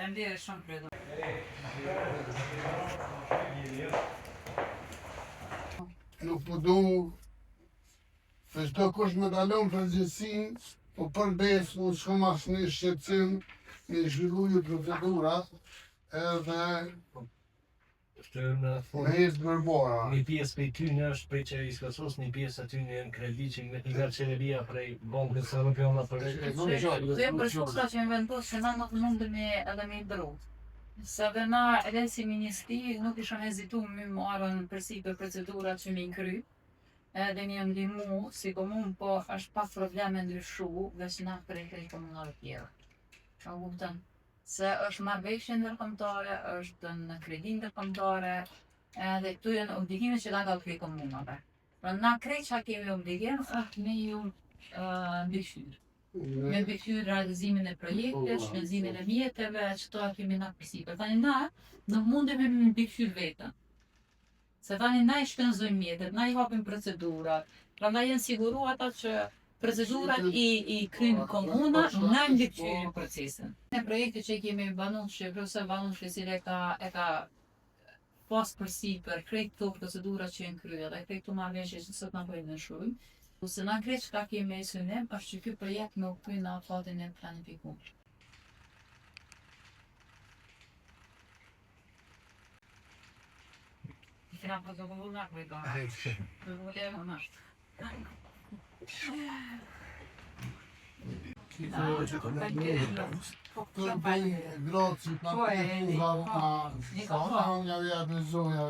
Faleminderit shumë kredo. Nuk po du se çdo kush me dalon përgjegjësinë, po përveç unë shumë as një shqetësim në zhvilluar procedurat edhe me hezë mërbora. Një pjesë prej tyre është prej qeverisë Kosovës, një pjesë aty në kredi që nga qeveria prej Bankës Evropiane për Të përshkusa që më vendos që na nuk mundemi edhe me i ndru. Se dhe na edhe si ministri nuk ishëm hezitu me marrën përsipër procedurat që mi kry. Edhe mi ndihmu si komun, po është pak probleme ndryshu veç na prej komunave tjera. Që kupton? Se është marrëveshje ndërkombëtare, është në kredi ndërkombëtare, edhe këtu janë obligimet që na ka krij komunave. Pra na krejt çka kemi obligim është me ju mbikëqyr. Me mbikëqyr realizimin e projektesh, shpenzimin e mjeteve, çto kemi na përsipër. Tani na nuk mundemi me mbikëqyr vetën. Se tani na i shpenzojmë mjetet, na i hapim procedurat, prandaj janë siguru ata që procedurat i kryjnë komuna, na mbikëqyrin procesin. Në projekte që kemi banu Shqipërisë, banu Shqipërisë e ka pas përsipër krejt këto procedura që janë kryer, dhe krejt këto marrëveshje që sot na po i dëshojmë. Ose na krejt çka kemi në synim, është që ky projekt me u kry në fatin e planifikuar. Kena protokollun nga kujto. Protokollun nga. Grazie, ma aveva bisogno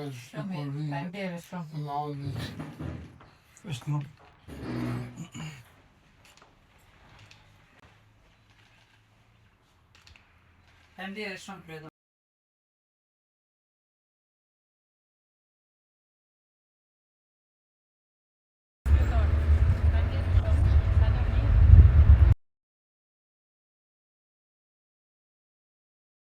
Faleminderit shumë kredo.